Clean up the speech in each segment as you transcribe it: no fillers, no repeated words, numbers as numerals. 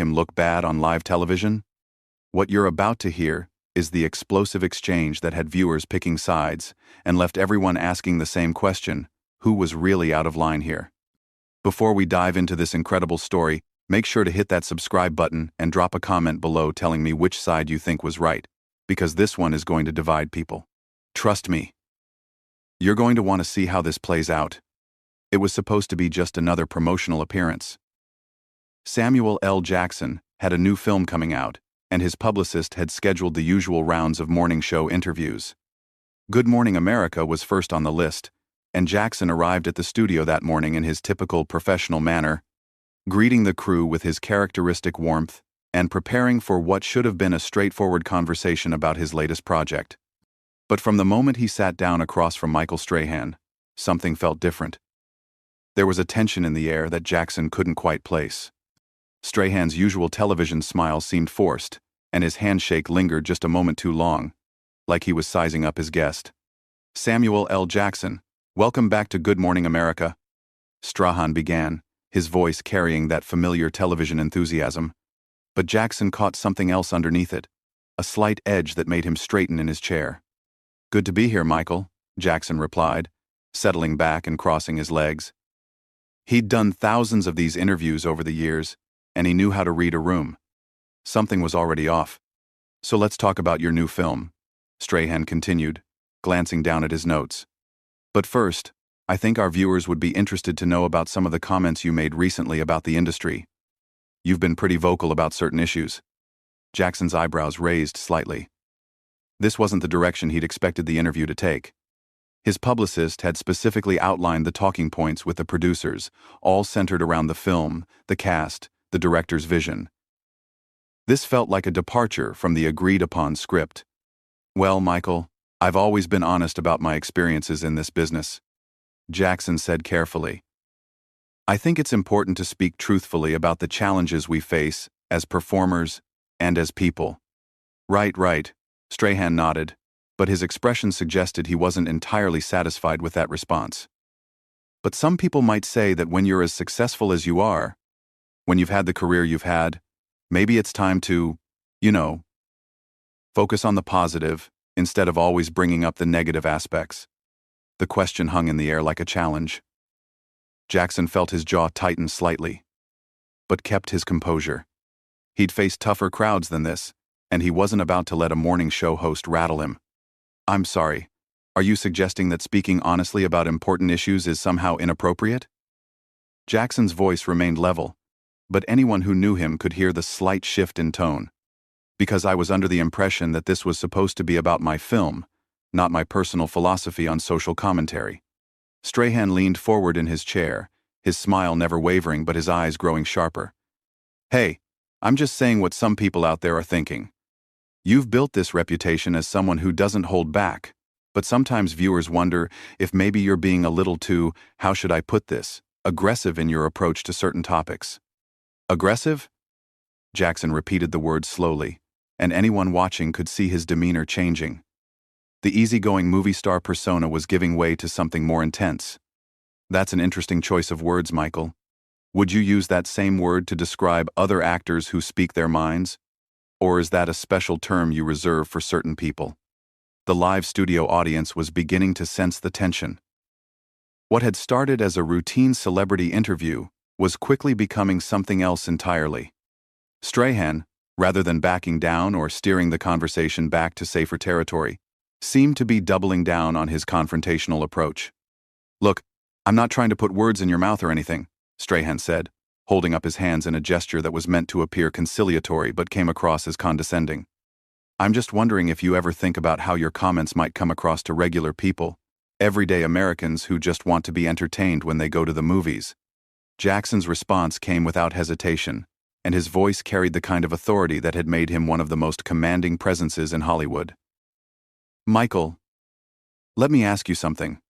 him look bad on live television? What you're about to hear is the explosive exchange that had viewers picking sides and left everyone asking the same question: who was really out of line here? Before we dive into this incredible story, make sure to hit that subscribe button and drop a comment below telling me which side you think was right, because this one is going to divide people. Trust me. You're going to want to see how this plays out. It was supposed to be just another promotional appearance. Samuel L. Jackson had a new film coming out, and his publicist had scheduled the usual rounds of morning show interviews. Good Morning America was first on the list, and Jackson arrived at the studio that morning in his typical professional manner, greeting the crew with his characteristic warmth and preparing for what should have been a straightforward conversation about his latest project. But from the moment he sat down across from Michael Strahan, something felt different. There was a tension in the air that Jackson couldn't quite place. Strahan's usual television smile seemed forced, and his handshake lingered just a moment too long, like he was sizing up his guest. "Samuel L. Jackson, welcome back to Good Morning America," Strahan began, his voice carrying that familiar television enthusiasm. But Jackson caught something else underneath it, a slight edge that made him straighten in his chair. "Good to be here, Michael," Jackson replied, settling back and crossing his legs. He'd done thousands of these interviews over the years, and he knew how to read a room. Something was already off. "So let's talk about your new film," Strahan continued, glancing down at his notes. "But first, I think our viewers would be interested to know about some of the comments you made recently about the industry. You've been pretty vocal about certain issues." Jackson's eyebrows raised slightly. This wasn't the direction he'd expected the interview to take. His publicist had specifically outlined the talking points with the producers, all centered around the film, the cast, the director's vision. This felt like a departure from the agreed-upon script. "Well, Michael, I've always been honest about my experiences in this business," Jackson said carefully. "I think it's important to speak truthfully about the challenges we face as performers and as people." Right, Strahan nodded, but his expression suggested he wasn't entirely satisfied with that response. "But some people might say that when you're as successful as you are, when you've had the career you've had, maybe it's time to, focus on the positive instead of always bringing up the negative aspects." The question hung in the air like a challenge. Jackson felt his jaw tighten slightly, but kept his composure. He'd faced tougher crowds than this, and he wasn't about to let a morning show host rattle him. "I'm sorry. Are you suggesting that speaking honestly about important issues is somehow inappropriate?" Jackson's voice remained level, but anyone who knew him could hear the slight shift in tone. "Because I was under the impression that this was supposed to be about my film, not my personal philosophy on social commentary." Strahan leaned forward in his chair, his smile never wavering but his eyes growing sharper. "Hey, I'm just saying what some people out there are thinking. You've built this reputation as someone who doesn't hold back, but sometimes viewers wonder if maybe you're being a little too, how should I put this, aggressive in your approach to certain topics." "Aggressive?" Jackson repeated the word slowly, and anyone watching could see his demeanor changing. The easygoing movie star persona was giving way to something more intense. "That's an interesting choice of words, Michael. Would you use that same word to describe other actors who speak their minds? Or is that a special term you reserve for certain people?" The live studio audience was beginning to sense the tension. What had started as a routine celebrity interview was quickly becoming something else entirely. Strahan, rather than backing down or steering the conversation back to safer territory, seemed to be doubling down on his confrontational approach. "Look, I'm not trying to put words in your mouth or anything," Strahan said, holding up his hands in a gesture that was meant to appear conciliatory but came across as condescending. "I'm just wondering if you ever think about how your comments might come across to regular people, everyday Americans who just want to be entertained when they go to the movies." Jackson's response came without hesitation, and his voice carried the kind of authority that had made him one of the most commanding presences in Hollywood. "Michael, let me ask you something.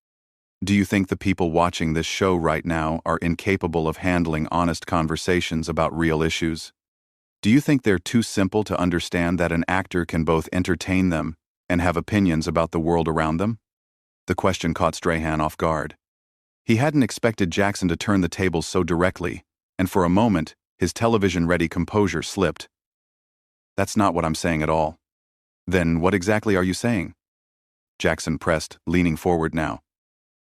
Do you think the people watching this show right now are incapable of handling honest conversations about real issues? Do you think they're too simple to understand that an actor can both entertain them and have opinions about the world around them?" The question caught Strahan off guard. He hadn't expected Jackson to turn the tables so directly, and for a moment, His television-ready composure slipped. "That's not what I'm saying at all." "Then what exactly are you saying?" Jackson pressed, leaning forward now.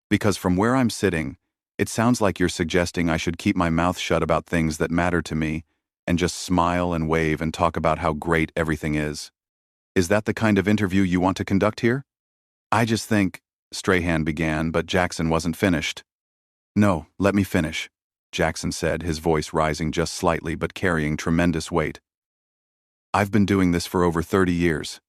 "Because from where I'm sitting, it sounds like you're suggesting I should keep my mouth shut about things that matter to me and just smile and wave and talk about how great everything is. Is that the kind of interview you want to conduct here?" "I just think," Strahan began, but Jackson wasn't finished. "No, let me finish," Jackson said, his voice rising just slightly but carrying tremendous weight. "I've been doing this for over 30 years.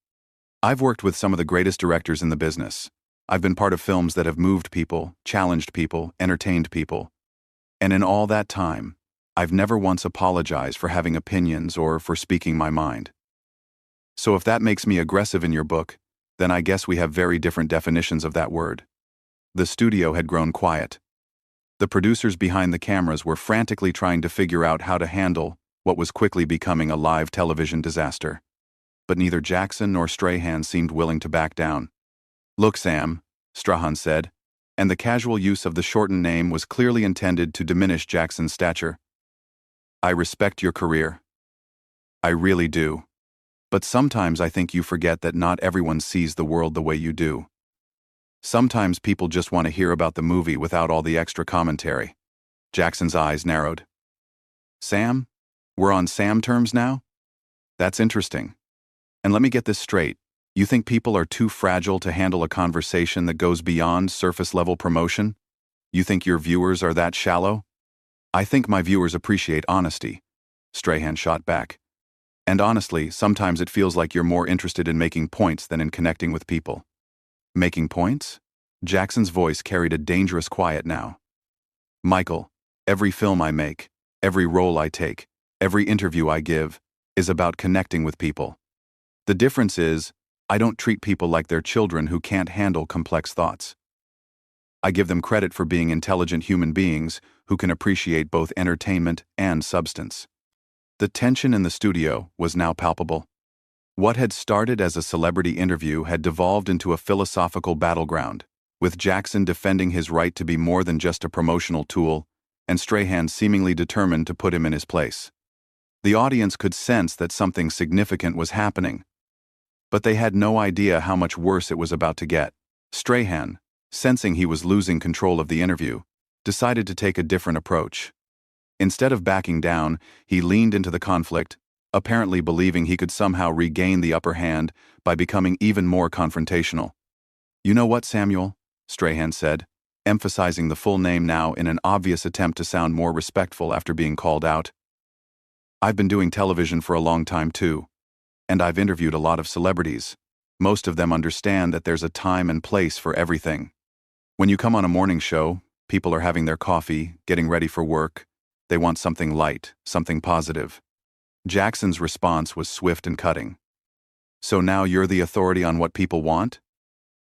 I've worked with some of the greatest directors in the business. I've been part of films that have moved people, challenged people, entertained people. And in all that time, I've never once apologized for having opinions or for speaking my mind. So if that makes me aggressive in your book, then I guess we have very different definitions of that word." The studio had grown quiet. The producers behind the cameras were frantically trying to figure out how to handle what was quickly becoming a live television disaster. But neither Jackson nor Strahan seemed willing to back down. "Look, Sam," Strahan said, and the casual use of the shortened name was clearly intended to diminish Jackson's stature. "I respect your career. I really do. But sometimes I think you forget that not everyone sees the world the way you do. Sometimes people just want to hear about the movie without all the extra commentary." Jackson's eyes narrowed. "Sam? We're on Sam terms now? That's interesting. And let me get this straight. You think people are too fragile to handle a conversation that goes beyond surface-level promotion? You think your viewers are that shallow?" "I think my viewers appreciate honesty," Strahan shot back. "And honestly, sometimes it feels like you're more interested in making points than in connecting with people." "Making points?" Jackson's voice carried a dangerous quiet now. "Michael, every film I make, every role I take, every interview I give, is about connecting with people. The difference is, I don't treat people like they're children who can't handle complex thoughts. I give them credit for being intelligent human beings who can appreciate both entertainment and substance." The tension in the studio was now palpable. What had started as a celebrity interview had devolved into a philosophical battleground, with Jackson defending his right to be more than just a promotional tool, and Strahan seemingly determined to put him in his place. The audience could sense that something significant was happening, but they had no idea how much worse it was about to get. Strahan, sensing he was losing control of the interview, decided to take a different approach. Instead of backing down, he leaned into the conflict, apparently believing he could somehow regain the upper hand by becoming even more confrontational. "You know what, Samuel?" Strahan said, emphasizing the full name now in an obvious attempt to sound more respectful after being called out. "I've been doing television for a long time too, and I've interviewed a lot of celebrities. Most of them understand that there's a time and place for everything. When you come on a morning show, people are having their coffee, getting ready for work. They want something light, something positive." Jackson's response was swift and cutting. "So now you're the authority on what people want?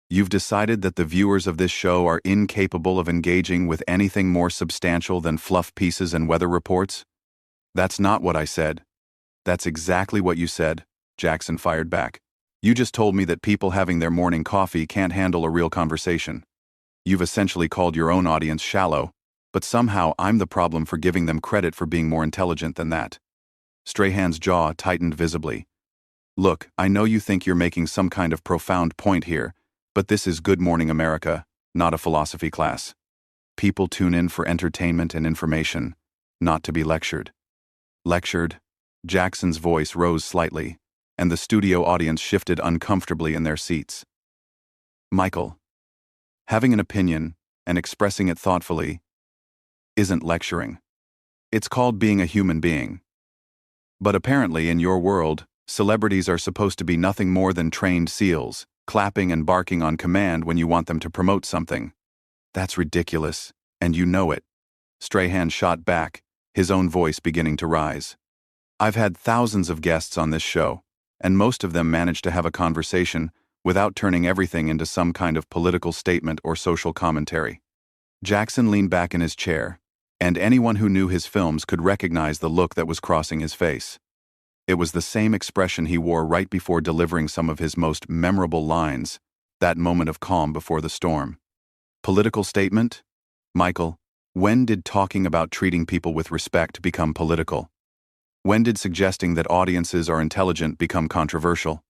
You've decided that the viewers of this show are incapable of engaging with anything more substantial than fluff pieces and weather reports?" "That's not what I said." "That's exactly what you said," Jackson fired back. "You just told me that people having their morning coffee can't handle a real conversation. You've essentially called your own audience shallow, but somehow I'm the problem for giving them credit for being more intelligent than that." Strahan's jaw tightened visibly. "Look, I know you think you're making some kind of profound point here, but this is Good Morning America, not a philosophy class. People tune in for entertainment and information, not to be lectured." "Lectured?" Jackson's voice rose slightly, and the studio audience shifted uncomfortably in their seats. "Michael, having an opinion and expressing it thoughtfully isn't lecturing. It's called being a human being. But apparently, in your world, celebrities are supposed to be nothing more than trained seals, clapping and barking on command when you want them to promote something. That's ridiculous, and you know it." Strahan shot back, his own voice beginning to rise. "I've had thousands of guests on this show, and most of them manage to have a conversation without turning everything into some kind of political statement or social commentary." Jackson leaned back in his chair, and anyone who knew his films could recognize the look that was crossing his face. It was the same expression he wore right before delivering some of his most memorable lines, that moment of calm before the storm. "Political statement? Michael, when did talking about treating people with respect become political?" When did suggesting that audiences are intelligent become controversial?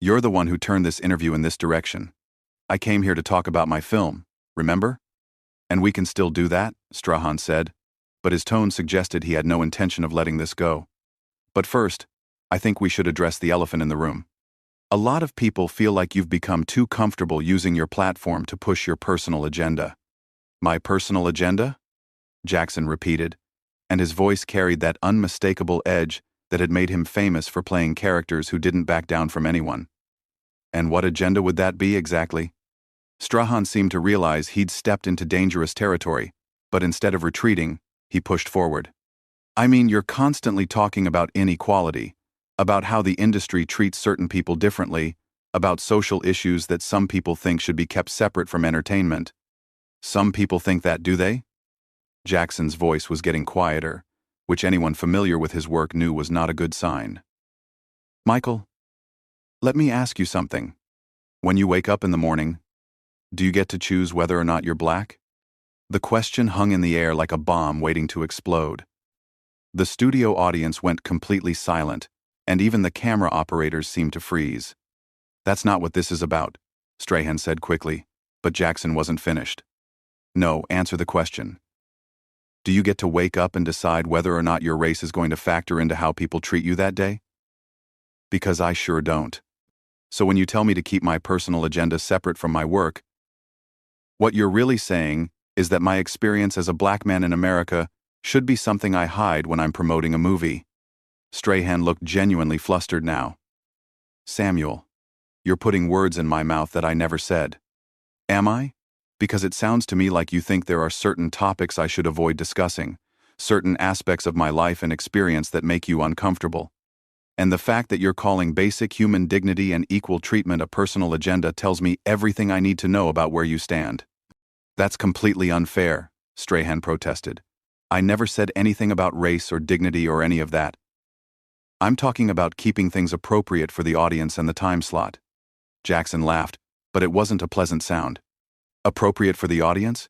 You're the one who turned this interview in this direction. I came here to talk about my film, remember? And we can still do that, Strahan said, but his tone suggested he had no intention of letting this go. But first, I think we should address the elephant in the room. A lot of people feel like you've become too comfortable using your platform to push your personal agenda. My personal agenda? Jackson repeated, and his voice carried that unmistakable edge that had made him famous for playing characters who didn't back down from anyone. And what agenda would that be exactly? Strahan seemed to realize he'd stepped into dangerous territory, but instead of retreating, he pushed forward. I mean, you're constantly talking about inequality, about how the industry treats certain people differently, about social issues that some people think should be kept separate from entertainment. Some people think that, do they? Jackson's voice was getting quieter, which anyone familiar with his work knew was not a good sign. Michael, let me ask you something. When you wake up in the morning, do you get to choose whether or not you're black? The question hung in the air like a bomb waiting to explode. The studio audience went completely silent, and even the camera operators seemed to freeze. That's not what this is about, Strahan said quickly, but Jackson wasn't finished. No, answer the question. Do you get to wake up and decide whether or not your race is going to factor into how people treat you that day? Because I sure don't. So when you tell me to keep my personal agenda separate from my work, what you're really saying is that my experience as a black man in America should be something I hide when I'm promoting a movie. Strahan looked genuinely flustered now. Samuel, you're putting words in my mouth that I never said. Am I? Because it sounds to me like you think there are certain topics I should avoid discussing, certain aspects of my life and experience that make you uncomfortable. And the fact that you're calling basic human dignity and equal treatment a personal agenda tells me everything I need to know about where you stand. That's completely unfair, Strahan protested. I never said anything about race or dignity or any of that. I'm talking about keeping things appropriate for the audience and the time slot. Jackson laughed, but it wasn't a pleasant sound. Appropriate for the audience?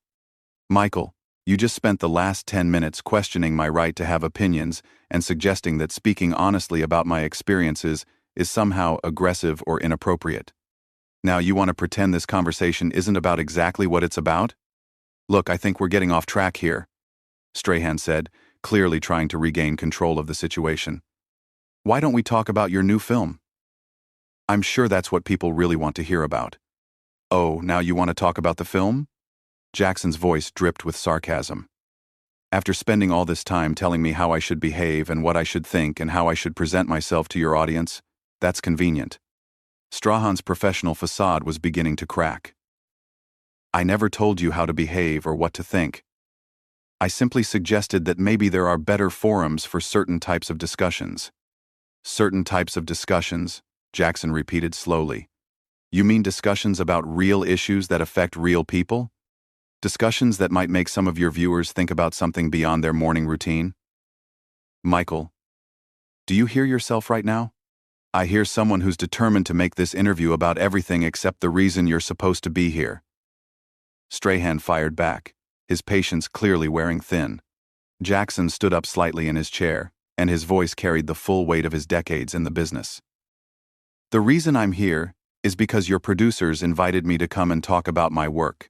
Michael, you just spent the last 10 minutes questioning my right to have opinions and suggesting that speaking honestly about my experiences is somehow aggressive or inappropriate. Now you want to pretend this conversation isn't about exactly what it's about? Look, I think we're getting off track here, Strahan said, clearly trying to regain control of the situation. Why don't we talk about your new film? I'm sure that's what people really want to hear about. Oh, now you want to talk about the film? Jackson's voice dripped with sarcasm. After spending all this time telling me how I should behave and what I should think and how I should present myself to your audience, that's convenient. Strahan's professional facade was beginning to crack. I never told you how to behave or what to think. I simply suggested that maybe there are better forums for certain types of discussions. Certain types of discussions, Jackson repeated slowly. You mean discussions about real issues that affect real people? Discussions that might make some of your viewers think about something beyond their morning routine? Michael, do you hear yourself right now? I hear someone who's determined to make this interview about everything except the reason you're supposed to be here. Strahan fired back, his patience clearly wearing thin. Jackson stood up slightly in his chair, and his voice carried the full weight of his decades in the business. The reason I'm here is because your producers invited me to come and talk about my work.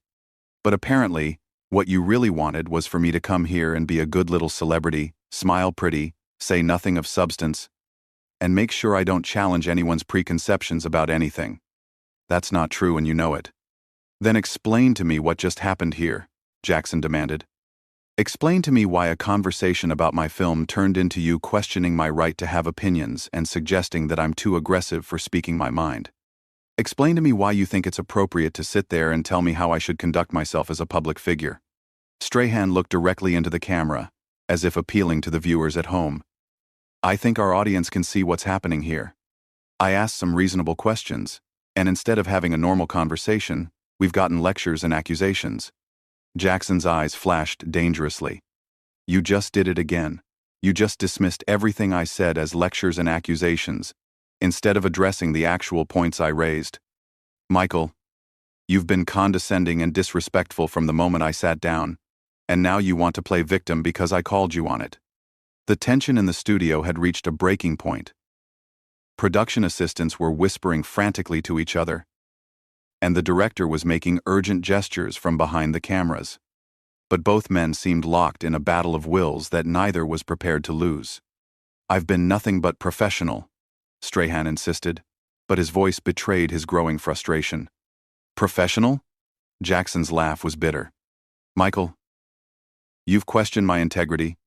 But apparently, what you really wanted was for me to come here and be a good little celebrity, smile pretty, say nothing of substance, and make sure I don't challenge anyone's preconceptions about anything. That's not true and you know it. Then explain to me what just happened here, Jackson demanded. Explain to me why a conversation about my film turned into you questioning my right to have opinions and suggesting that I'm too aggressive for speaking my mind. Explain to me why you think it's appropriate to sit there and tell me how I should conduct myself as a public figure. Strahan looked directly into the camera, as if appealing to the viewers at home. I think our audience can see what's happening here. I asked some reasonable questions, and instead of having a normal conversation, we've gotten lectures and accusations. Jackson's eyes flashed dangerously. You just did it again. You just dismissed everything I said as lectures and accusations, instead of addressing the actual points I raised. Michael, you've been condescending and disrespectful from the moment I sat down, and now you want to play victim because I called you on it. The tension in the studio had reached a breaking point. Production assistants were whispering frantically to each other, and the director was making urgent gestures from behind the cameras. But both men seemed locked in a battle of wills that neither was prepared to lose. "I've been nothing but professional," Strahan insisted, but his voice betrayed his growing frustration. "Professional?" Jackson's laugh was bitter. "Michael, you've questioned my integrity,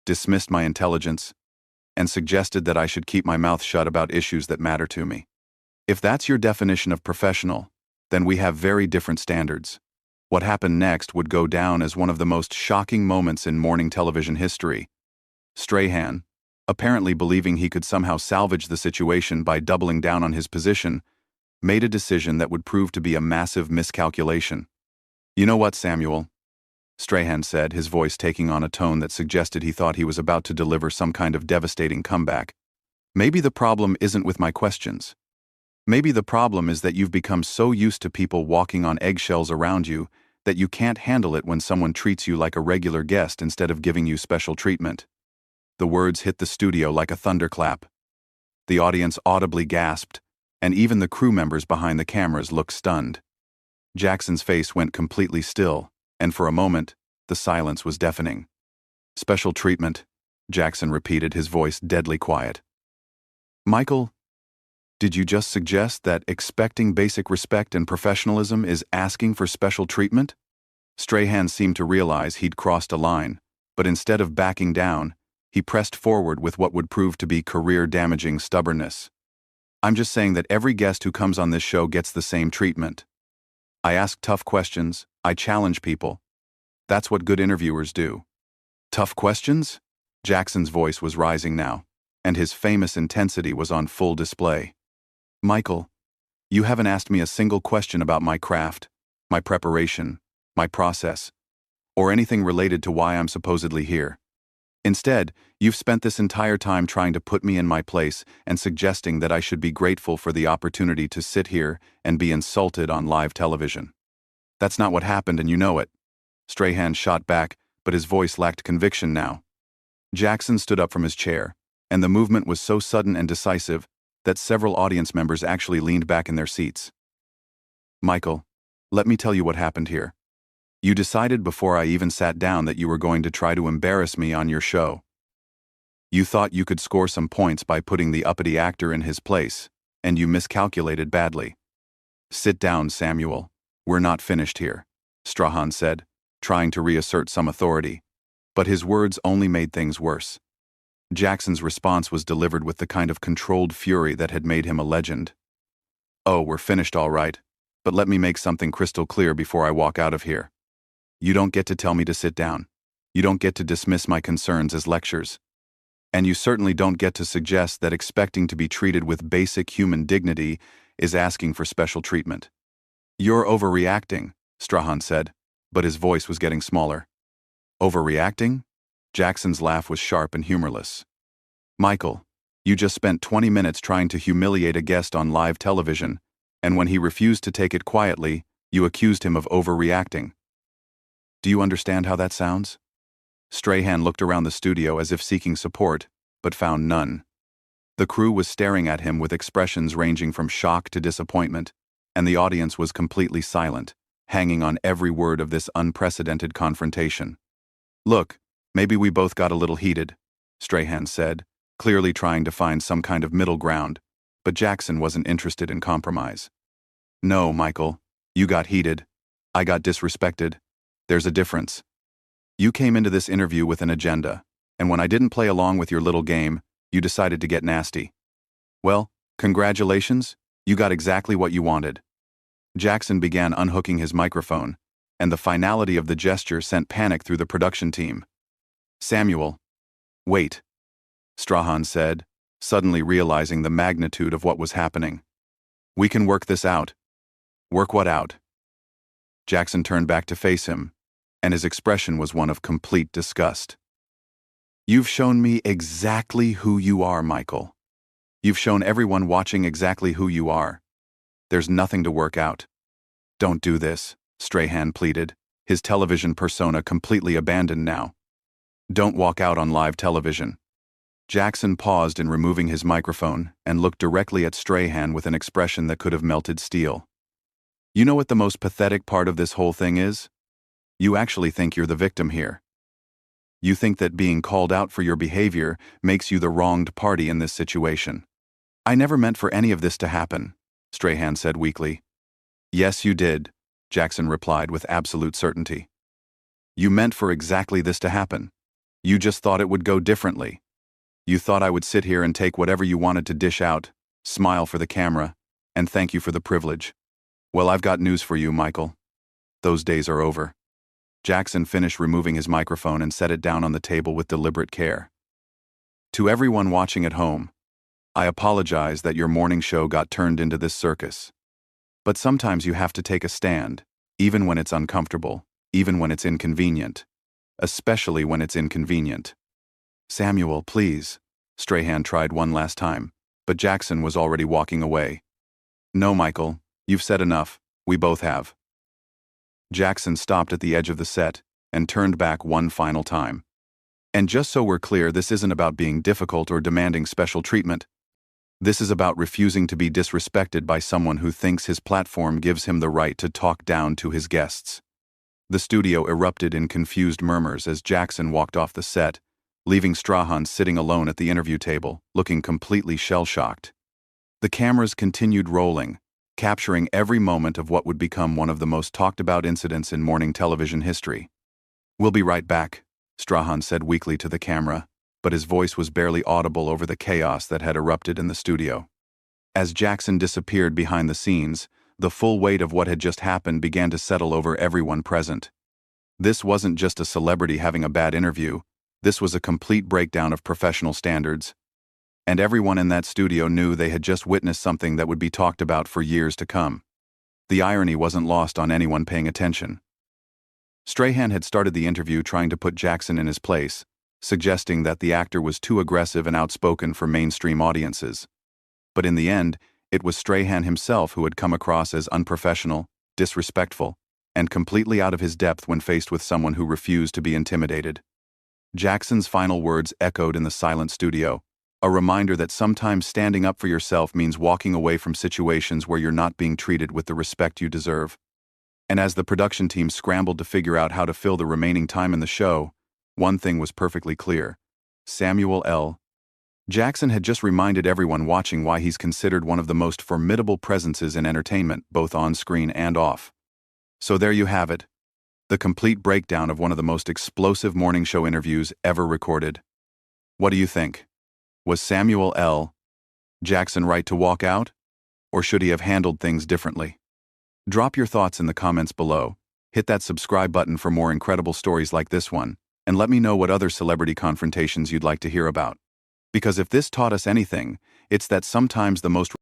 dismissed my intelligence, and suggested that I should keep my mouth shut about issues that matter to me. If that's your definition of professional, then we have very different standards. What happened next would go down as one of the most shocking moments in morning television history." Strahan, apparently believing he could somehow salvage the situation by doubling down on his position, made a decision that would prove to be a massive miscalculation. "You know what, Samuel?" Strahan said, his voice taking on a tone that suggested he thought he was about to deliver some kind of devastating comeback. "Maybe the problem isn't with my questions. Maybe the problem is that you've become so used to people walking on eggshells around you that you can't handle it when someone treats you like a regular guest instead of giving you special treatment." The words hit the studio like a thunderclap. The audience audibly gasped, and even the crew members behind the cameras looked stunned. Jackson's face went completely still, and for a moment, the silence was deafening. "Special treatment," Jackson repeated, his voice deadly quiet. "Michael, did you just suggest that expecting basic respect and professionalism is asking for special treatment?" Strahan seemed to realize he'd crossed a line, but instead of backing down, he pressed forward with what would prove to be career-damaging stubbornness. "I'm just saying that every guest who comes on this show gets the same treatment. I ask tough questions, I challenge people. That's what good interviewers do." "Tough questions?" Jackson's voice was rising now, and his famous intensity was on full display. "Michael, you haven't asked me a single question about my craft, my preparation, my process, or anything related to why I'm supposedly here. Instead, you've spent this entire time trying to put me in my place and suggesting that I should be grateful for the opportunity to sit here and be insulted on live television. That's not what happened, and you know it." Strahan shot back, but his voice lacked conviction now. Jackson stood up from his chair, and the movement was so sudden and decisive that several audience members actually leaned back in their seats. "Michael, let me tell you what happened here. You decided before I even sat down that you were going to try to embarrass me on your show. You thought you could score some points by putting the uppity actor in his place, and you miscalculated badly." "Sit down, Samuel. We're not finished here," Strahan said, trying to reassert some authority. But his words only made things worse. Jackson's response was delivered with the kind of controlled fury that had made him a legend. "Oh, we're finished all right, but let me make something crystal clear before I walk out of here. You don't get to tell me to sit down. You don't get to dismiss my concerns as lectures. And you certainly don't get to suggest that expecting to be treated with basic human dignity is asking for special treatment." "You're overreacting," Strahan said, but his voice was getting smaller. "Overreacting?" Jackson's laugh was sharp and humorless. "Michael, you just spent 20 minutes trying to humiliate a guest on live television, and when he refused to take it quietly, you accused him of overreacting. Do you understand how that sounds?" Strahan looked around the studio as if seeking support, but found none. The crew was staring at him with expressions ranging from shock to disappointment, and the audience was completely silent, hanging on every word of this unprecedented confrontation. "Look, maybe we both got a little heated," Strahan said, clearly trying to find some kind of middle ground, but Jackson wasn't interested in compromise. "No, Michael, you got heated. I got disrespected. There's a difference. You came into this interview with an agenda, and when I didn't play along with your little game, you decided to get nasty. Well, congratulations, you got exactly what you wanted." Jackson began unhooking his microphone, and the finality of the gesture sent panic through the production team. "Samuel, wait," Strahan said, suddenly realizing the magnitude of what was happening. "We can work this out." "Work what out?" Jackson turned back to face him, and his expression was one of complete disgust. "You've shown me exactly who you are, Michael. You've shown everyone watching exactly who you are. There's nothing to work out." "Don't do this," Strahan pleaded, his television persona completely abandoned now. "Don't walk out on live television. Jackson paused in removing his microphone and looked directly at Strahan with an expression that could have melted steel. You know what the most pathetic part of this whole thing is? You actually think you're the victim here. You think that being called out for your behavior makes you the wronged party in this situation. I never meant for any of this to happen, Strahan said weakly. Yes, you did, Jackson replied with absolute certainty. You meant for exactly this to happen. You just thought it would go differently. You thought I would sit here and take whatever you wanted to dish out, smile for the camera, and thank you for the privilege. Well, I've got news for you, Michael. Those days are over. Jackson finished removing his microphone and set it down on the table with deliberate care. To everyone watching at home, I apologize that your morning show got turned into this circus. But sometimes you have to take a stand, even when it's uncomfortable, even when it's inconvenient. Especially when it's inconvenient. Samuel, please. Strahan tried one last time, but Jackson was already walking away. No, Michael, you've said enough. We both have. Jackson stopped at the edge of the set and turned back one final time. And just so we're clear, this isn't about being difficult or demanding special treatment. This is about refusing to be disrespected by someone who thinks his platform gives him the right to talk down to his guests. The studio erupted in confused murmurs as Jackson walked off the set, leaving Strahan sitting alone at the interview table, looking completely shell-shocked. The cameras continued rolling, capturing every moment of what would become one of the most talked-about incidents in morning television history. We'll be right back, Strahan said weakly to the camera, but his voice was barely audible over the chaos that had erupted in the studio. As Jackson disappeared behind the scenes, the full weight of what had just happened began to settle over everyone present. This wasn't just a celebrity having a bad interview, this was a complete breakdown of professional standards. And everyone in that studio knew they had just witnessed something that would be talked about for years to come. The irony wasn't lost on anyone paying attention. Strahan had started the interview trying to put Jackson in his place, suggesting that the actor was too aggressive and outspoken for mainstream audiences. But in the end, it was Strahan himself who had come across as unprofessional, disrespectful, and completely out of his depth when faced with someone who refused to be intimidated. Jackson's final words echoed in the silent studio, a reminder that sometimes standing up for yourself means walking away from situations where you're not being treated with the respect you deserve. And as the production team scrambled to figure out how to fill the remaining time in the show, one thing was perfectly clear. Samuel L. Jackson had just reminded everyone watching why he's considered one of the most formidable presences in entertainment, both on screen and off. So there you have it. The complete breakdown of one of the most explosive morning show interviews ever recorded. What do you think? Was Samuel L. Jackson right to walk out? Or should he have handled things differently? Drop your thoughts in the comments below, hit that subscribe button for more incredible stories like this one, and let me know what other celebrity confrontations you'd like to hear about. Because if this taught us anything, it's that sometimes the most